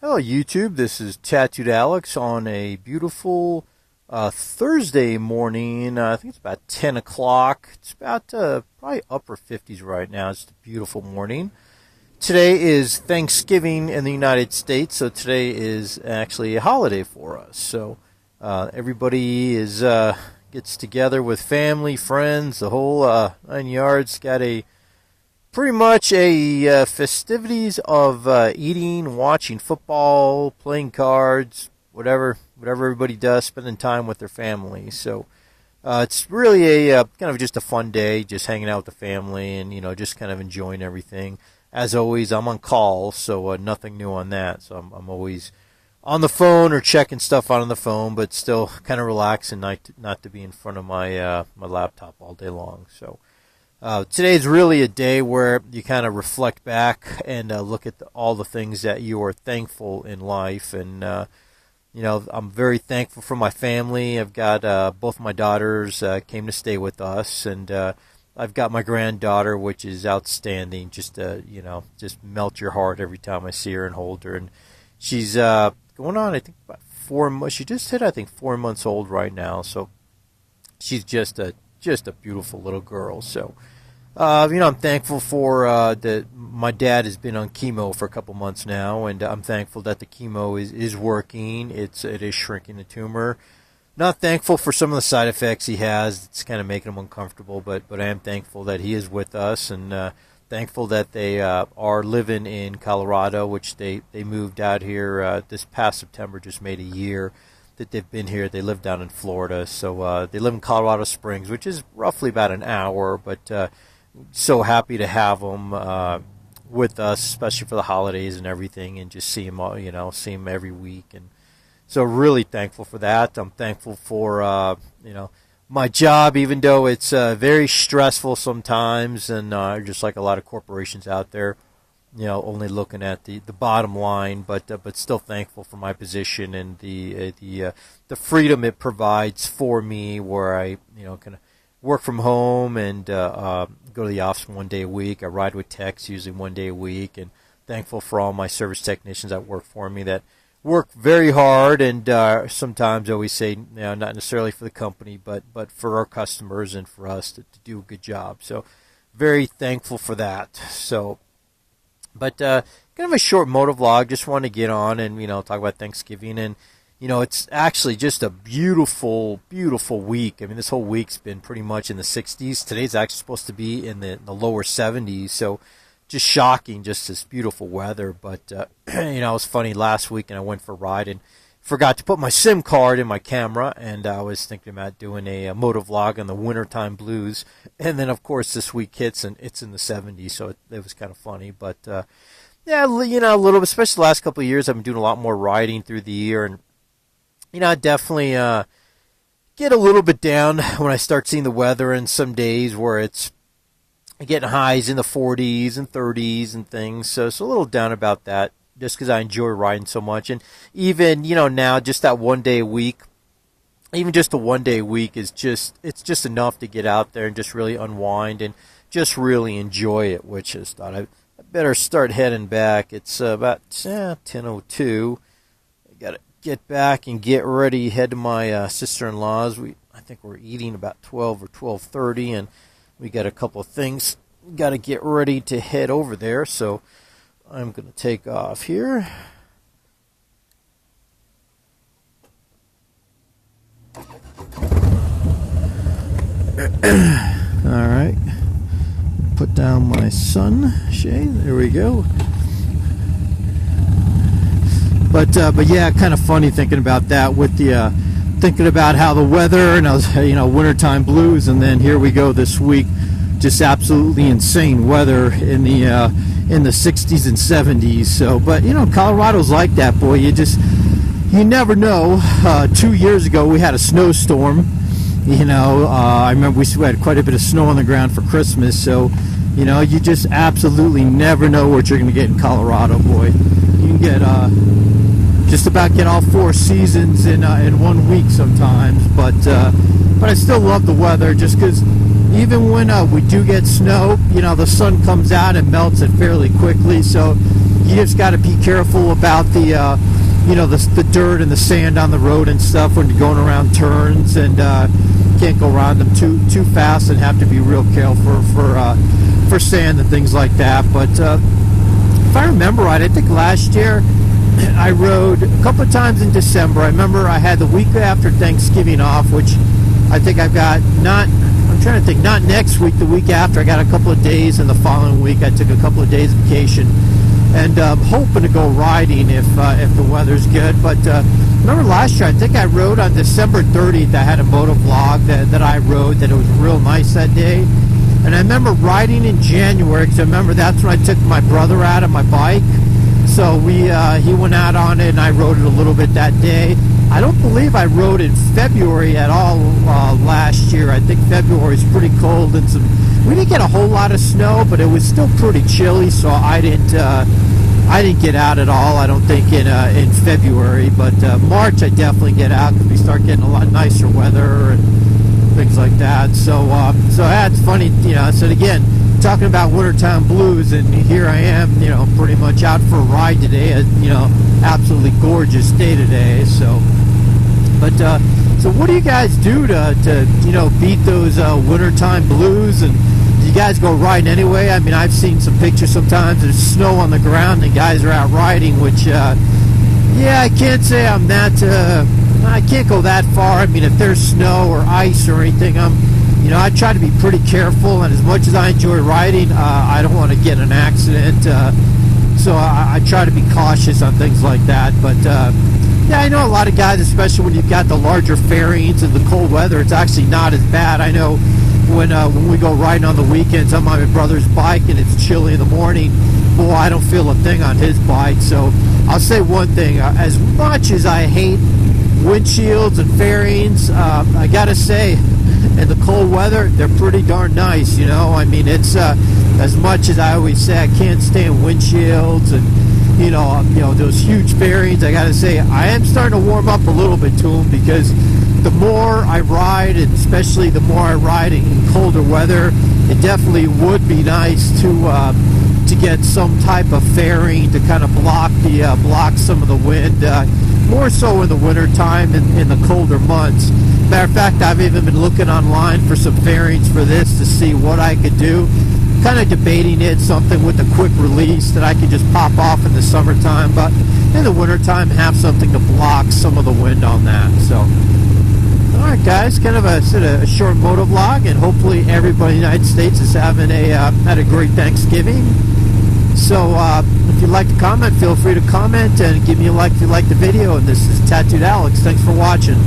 Hello YouTube, this is Tattooed Alex on a beautiful Thursday morning. I think it's about 10 o'clock. It's about probably upper 50s right now. It's a beautiful morning. Today is Thanksgiving in the United States, so today is actually a holiday for us. So everybody is gets together with family, friends, the whole 9 yards. Got a pretty much a festivities of eating, watching football, playing cards, whatever everybody does, spending time with their family. So it's really a kind of just a fun day, just hanging out with the family and just kind of enjoying everything. As always, I'm on call, so nothing new on that. So I'm always on the phone or checking stuff out on the phone, but still kind of relaxing, not to be in front of my my laptop all day long. So. Today is really a day where you kind of reflect back and look at all the things that you are thankful in life. And, I'm very thankful for my family. I've got both my daughters came to stay with us. And I've got my granddaughter, which is outstanding. Just melt your heart every time I see her and hold her. And she's going on, I think, about 4 months. She just hit, I think, 4 months old right now. So she's just a beautiful little girl. So, I'm thankful for that. My dad has been on chemo for a couple months now, and I'm thankful that the chemo is working. It is shrinking the tumor. Not thankful for some of the side effects he has. It's kind of making him uncomfortable, but I am thankful that he is with us, and thankful that they are living in Colorado, which they moved out here this past September. Just made a year that they've been here. They live down in Florida, so they live in Colorado Springs, which is roughly about an hour, but so happy to have them with us, especially for the holidays and everything, and just see them, see them every week, and so really thankful for that. I'm thankful for, my job, even though it's very stressful sometimes, and just like a lot of corporations out there, only looking at the bottom line, but still thankful for my position and the freedom it provides for me, where I can work from home and go to the office 1 day a week. I ride with techs usually 1 day a week, and thankful for all my service technicians that work for me that work very hard, and sometimes I always say, not necessarily for the company, but for our customers and for us to do a good job. So very thankful for that. So. But kind of a short motovlog. Just want to get on and talk about Thanksgiving, and it's actually just a beautiful, beautiful week. I mean, this whole week's been pretty much in the 60s. Today's actually supposed to be in the lower 70s, so just shocking, just this beautiful weather. But it was funny last week, and I went for a ride and forgot to put my SIM card in my camera, and I was thinking about doing a motovlog on the wintertime blues, and then of course this week hits and it's in the 70s, so it was kind of funny. But yeah, a little bit, especially the last couple of years, I've been doing a lot more riding through the year, and I definitely get a little bit down when I start seeing the weather, and some days where it's getting highs in the 40s and 30s and things, so it's a little down about that, just because I enjoy riding so much. And even, now just that 1 day a week, even just a 1 day a week is it's just enough to get out there and just really unwind and just really enjoy it, which is thought I better start heading back. It's about 10:02. I got to get back and get ready, head to my sister-in-law's. I think we're eating about 12 or 12:30, and we got a couple of things. Got to get ready to head over there, so I'm going to take off here. All right. Put down my sunshade. There we go. But yeah, kind of funny thinking about that with the thinking about how the weather and I was wintertime blues, and then here we go this week, just absolutely insane weather in the 60s and 70s. So, but Colorado's like that, boy. You never know. 2 years ago we had a snowstorm. I remember we had quite a bit of snow on the ground for Christmas. So, you just absolutely never know what you're going to get in Colorado, boy. You can get just about get all four seasons in 1 week sometimes. But I still love the weather, just because even when we do get snow, the sun comes out and melts it fairly quickly. So you just got to be careful about the the dirt and the sand on the road and stuff when you're going around turns, and can't go around them too fast, and have to be real careful for sand and things like that. But if I remember right, I think last year I rode a couple of times in December. I remember I had the week after Thanksgiving off, which I think I've got not next week, the week after. I got a couple of days, and the following week I took a couple of days vacation, and hoping to go riding if the weather's good. But remember last year, I think I rode on December 30th. I had a Motovlog that I rode, that it was real nice that day. And I remember riding in January, because I remember that's when I took my brother out on my bike. So he went out on it, and I rode it a little bit that day. I don't believe I rode in February at all last year. I think February is pretty cold, and we didn't get a whole lot of snow, but it was still pretty chilly. So I didn't get out at all, I don't think, in February. But March I definitely get out, because we start getting a lot nicer weather and things like that. So that's funny, So again, talking about wintertime blues, and here I am, pretty much out for a ride today. Absolutely gorgeous day today. So what do you guys do to beat those wintertime blues? And do you guys go riding anyway? I mean, I've seen some pictures sometimes. There's snow on the ground, and guys are out riding, which I can't say I'm that. I can't go that far. I mean, if there's snow or ice or anything, I try to be pretty careful, and as much as I enjoy riding, I don't want to get in an accident, so I try to be cautious on things like that. But I know a lot of guys, especially when you've got the larger fairings and the cold weather, it's actually not as bad. I know when we go riding on the weekends, I'm on my brother's bike and it's chilly in the morning, boy, I don't feel a thing on his bike. So I'll say one thing, as much as I hate windshields and fairings, I gotta say, in the cold weather, they're pretty darn nice. I mean, it's as much as I always say I can't stand windshields and those huge fairings. I gotta say, I am starting to warm up a little bit to them, because the more I ride, and especially the more I ride in colder weather, it definitely would be nice to get some type of fairing to kind of block some of the wind, more so in the winter time and in the colder months. Matter of fact, I've even been looking online for some fairings for this to see what I could do. Kind of debating it, something with a quick release that I could just pop off in the summertime, but in the wintertime have something to block some of the wind on that. So, alright guys, kind of a short motovlog, and hopefully everybody in the United States is having had a great Thanksgiving. So if you'd like to comment, feel free to comment, and give me a like if you like the video. And this is Tattooed Alex. Thanks for watching.